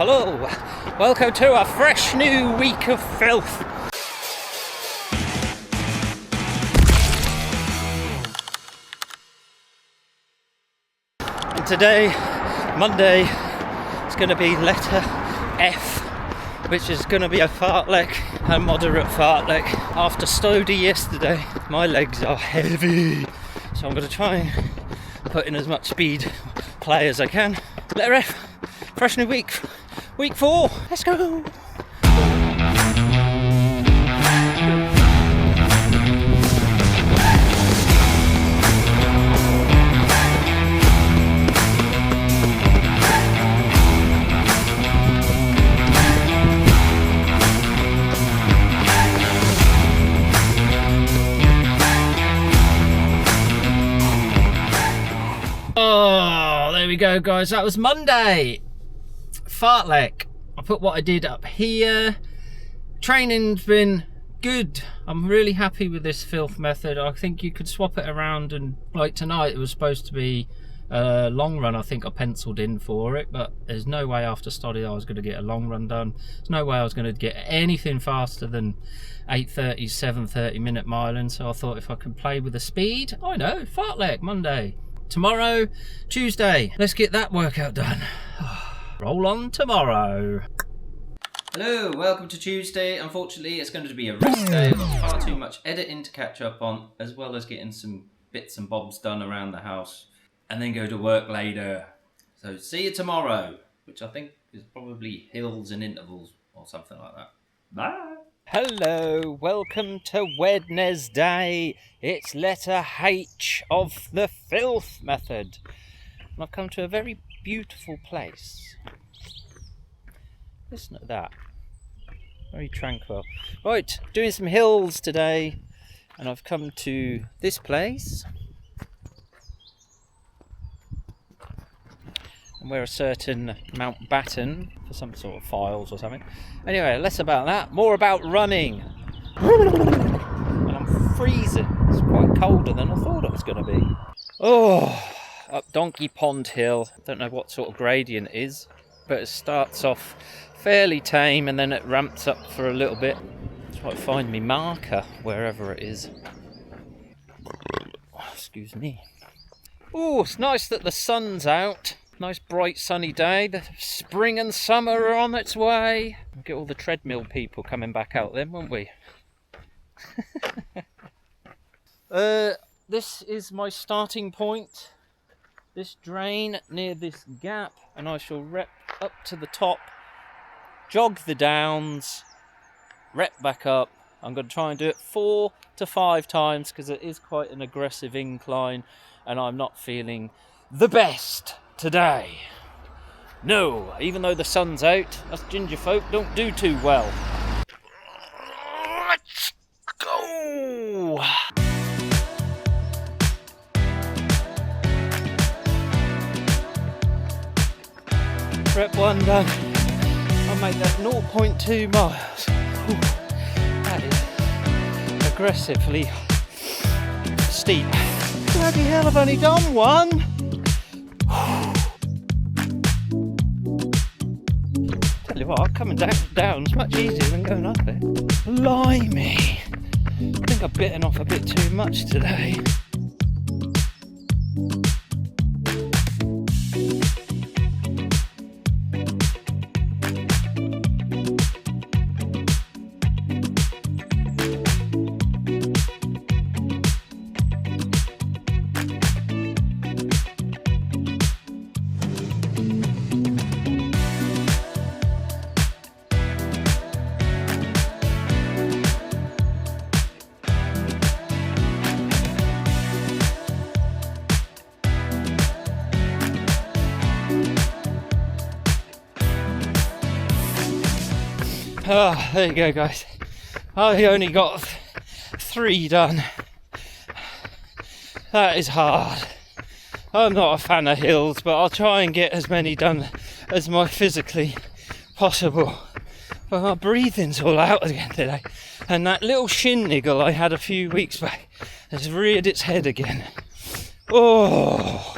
Hello, welcome to a fresh new week of filth. And today, Monday, it's going to be letter F, which is going to be a fartlek, a moderate fartlek. After Stody yesterday, my legs are heavy, so I'm going to try and put in as much speed play as I can. Letter F, fresh new week, week 4, let's go! Oh, there we go, guys. That was Monday. Fartlek. I put what I did up here. Training's been good. I'm really happy with this filth method. I think you could swap it around, and like tonight it was supposed to be a long run. I think I penciled in for it, but there's no way after study I was going to get a long run done. There's no way I was going to get anything faster than 8:30, 7:30 minute miling. So I thought if I can play with the speed, I know, fartlek Monday. Tomorrow, Tuesday, let's get that workout done. Roll on tomorrow. Hello, welcome to Tuesday. Unfortunately, it's going to be a rest day. I've got far too much editing to catch up on, as well as getting some bits and bobs done around the house, and then go to work later. So see you tomorrow, which I think is probably hills and intervals or something like that. Bye. Hello, welcome to Wednesday. It's letter H of the filth method. And I've come to a very beautiful place. Listen to that. Very tranquil. Right, doing some hills today. And I've come to this place. And we're a certain Mountbatten for some sort of files or something. Anyway, less about that, more about running. And I'm freezing. It's quite colder than I thought it was going to be. Oh, up Donkey Pond Hill. Don't know what sort of gradient it is, but it starts off fairly tame and then it ramps up for a little bit. Try to find me marker wherever it is. Oh, excuse me. Oh, it's nice that the sun's out. Nice bright sunny day. The spring and summer are on its way. We'll get all the treadmill people coming back out then, won't we? This is my starting point. This drain near this gap, and I shall rep up to the top, jog the downs, rep back up. I'm going to try and do it 4 to 5 times because it is quite an aggressive incline and I'm not feeling the best today. No, even though the sun's out, us ginger folk don't do too well. Let's go! Rep 1 done. I made that 0.2 miles. Whew. That is aggressively steep. Bloody hell, I've only done 1. Tell you what, coming down's much easier than going up it. Blimey! I think I've bitten off a bit too much today. Oh, there you go, guys. I only got 3 done. That is hard. I'm not a fan of hills, but I'll try and get as many done as my physically possible. But my breathing's all out again today. And that little shin niggle I had a few weeks back has reared its head again. Oh,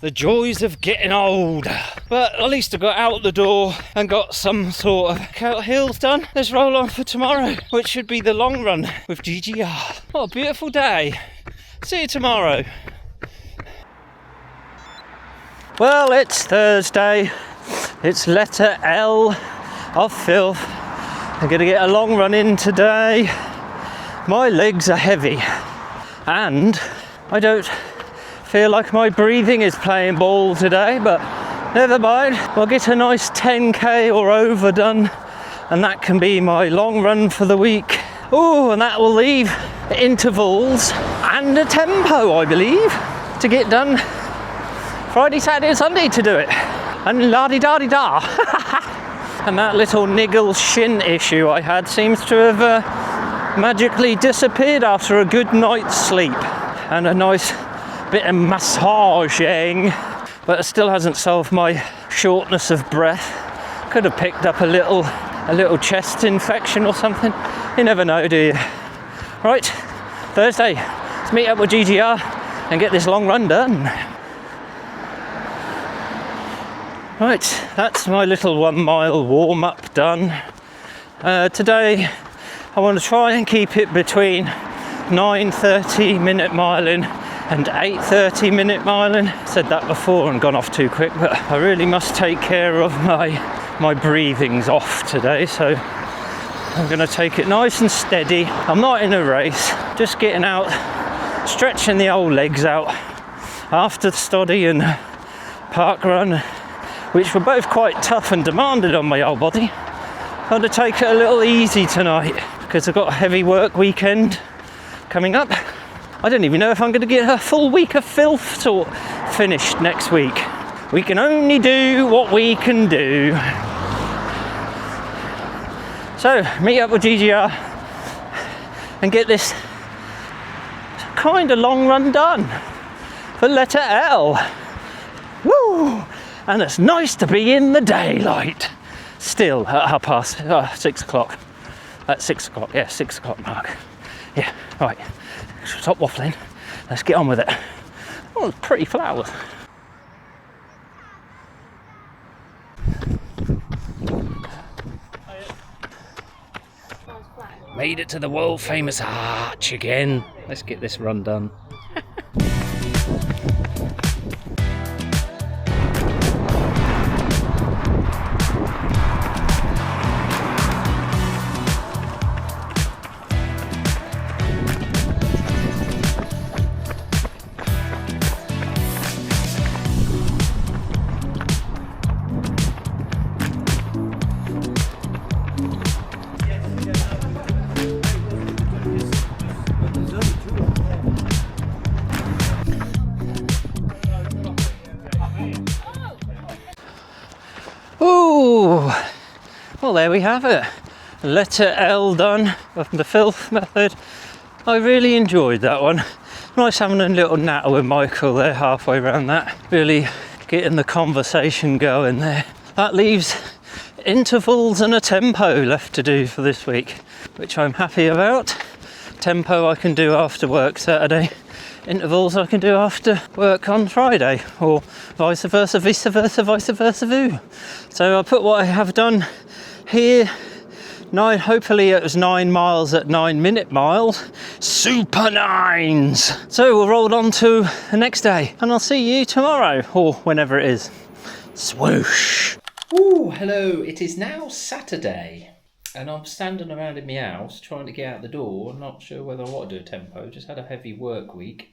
The joys of getting old. But at least I got out the door and got some sort of Coat Hills done. Let's roll on for tomorrow, which should be the long run with GGR. What a beautiful day. See you tomorrow. Well, it's Thursday. It's letter L of Filth. I'm going to get a long run in today. My legs are heavy and I don't feel like my breathing is playing ball today, but never mind. We'll get a nice 10k or over done and that can be my long run for the week. Oh, and that will leave intervals and a tempo, I believe, to get done Friday, Saturday and Sunday to do it. And la-di-da-di-da. And that little niggle shin issue I had seems to have magically disappeared after a good night's sleep and a nice bit of massaging. But it still hasn't solved my shortness of breath. Could have picked up a little chest infection or something. You never know, do you? Right, Thursday, let's meet up with GGR and get this long run done. Right, that's my little 1 mile warm up done. Today I want to try and keep it between 9:30 minute miling and 8:30 minute miling. Said that before and gone off too quick, but I really must take care of my breathing's off today, so I'm going to take it nice and steady. I'm not in a race, just getting out, stretching the old legs out after the study and park run, which were both quite tough and demanded on my old body. I'm going to take it a little easy tonight because I've got a heavy work weekend coming up. I don't even know if I'm going to get a full week of Filth finished next week. We can only do what we can do. So, meet up with GGR and get this kind of long run done for letter L. Woo! And it's nice to be in the daylight. Still at 6 o'clock. At 6 o'clock, yeah, 6 o'clock mark. Yeah, right. Stop waffling. Let's get on with it. Oh, pretty flowers. Made it to the world famous arch again. Let's get this run done. Ooh, well there we have it. Letter L done of the Filth method. I really enjoyed that one. Nice having a little natter with Michael there halfway around that. Really getting the conversation going there. That leaves intervals and a tempo left to do for this week, which I'm happy about. Tempo I can do after work Saturday. Intervals I can do after work on Friday, or vice versa, vice versa, vice versa, voo. So I'll put what I have done here. Hopefully it was 9 miles at 9 minute miles. Super nines! So we'll roll on to the next day, and I'll see you tomorrow, or whenever it is. Swoosh! Ooh, hello, it is now Saturday. And I'm standing around in my house trying to get out the door. I'm not sure whether I want to do a tempo. Just had a heavy work week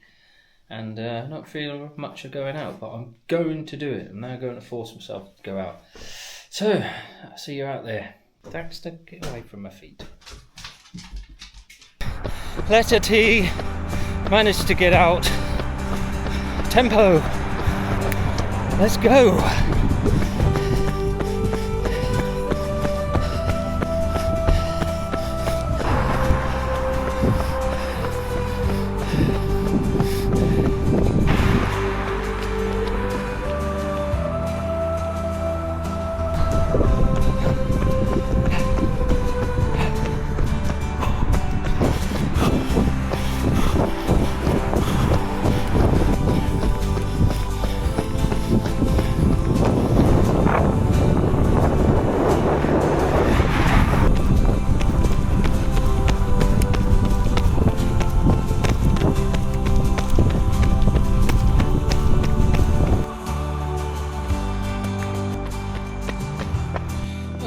and not feeling much of going out, but I'm going to do it. I'm now going to force myself to go out. So, I'll see you out there. Thanks to get away from my feet. Letter T, managed to get out. Tempo. Let's go.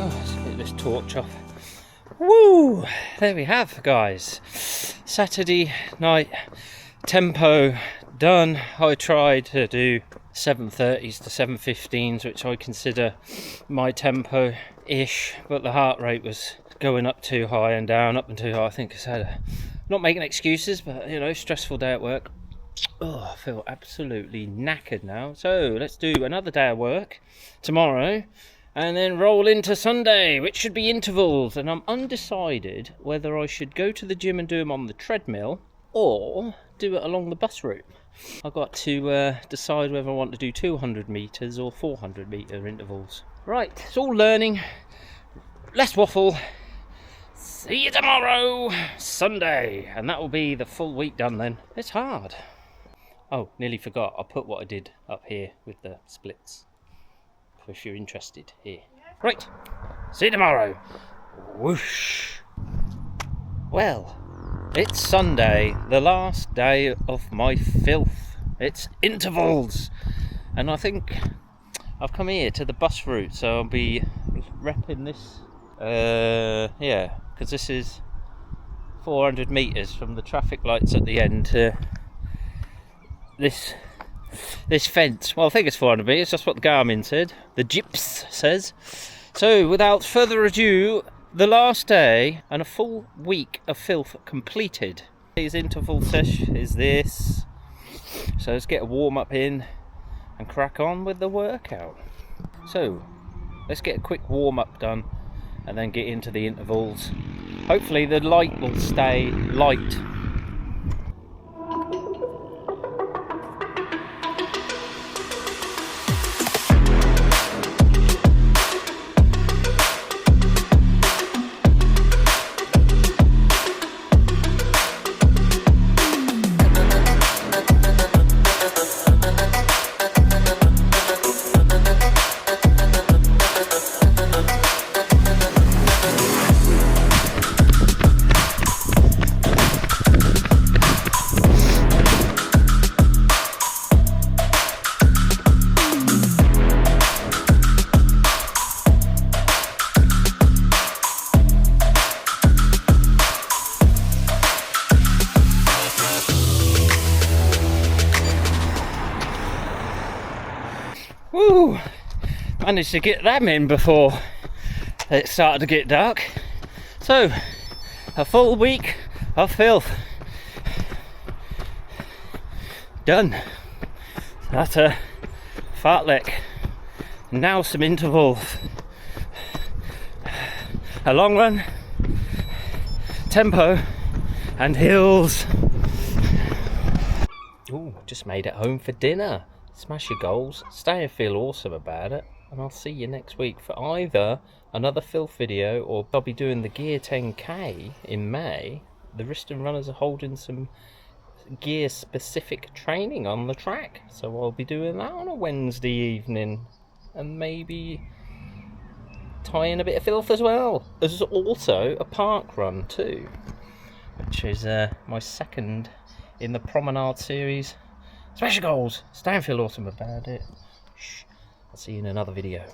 Oh, let's get this torch off. Woo! There we have, guys. Saturday night tempo done. I tried to do 7:30s to 7:15s, which I consider my tempo-ish, but the heart rate was going up too high and down, up and too high. I think I had a, not making excuses, but you know, stressful day at work. Oh, I feel absolutely knackered now. So let's do another day of work tomorrow and then roll into Sunday, which should be intervals. And I'm undecided whether I should go to the gym and do them on the treadmill or do it along the bus route. I've got to decide whether I want to do 200 metres or 400 metre intervals. Right, it's all learning. Less waffle. See you tomorrow, Sunday. And that will be the full week done then. It's hard. Oh, nearly forgot. I put what I did up here with the splits. If you're interested here. Right. See you tomorrow. Whoosh. Well, it's Sunday, the last day of my filth. It's intervals. And I think I've come here to the bus route, so I'll be repping this. Yeah, because this is 400 metres from the traffic lights at the end to this fence. Well, I think it's 400 metres, that's what the Garmin said. The GIPS says. So, without further ado, the last day and a full week of filth completed. Today's interval session is this. So let's get a warm up in and crack on with the workout. So, let's get a quick warm up done and then get into the intervals. Hopefully the light will stay light. Woo! Managed to get them in before it started to get dark. So, a full week of filth done. That's a fartlek. Now some intervals. A long run, tempo, and hills. Ooh, just made it home for dinner. Smash your goals, stay and feel awesome about it, and I'll see you next week for either another filth video or I'll be doing the Gear 10K in May. The Riston runners are holding some gear specific training on the track, so I'll be doing that on a Wednesday evening and maybe tie in a bit of filth as well. There's also a park run too, which is my second in the Promenade series. Smash your goals, stay and feel awesome about it. Shh. I'll see you in another video.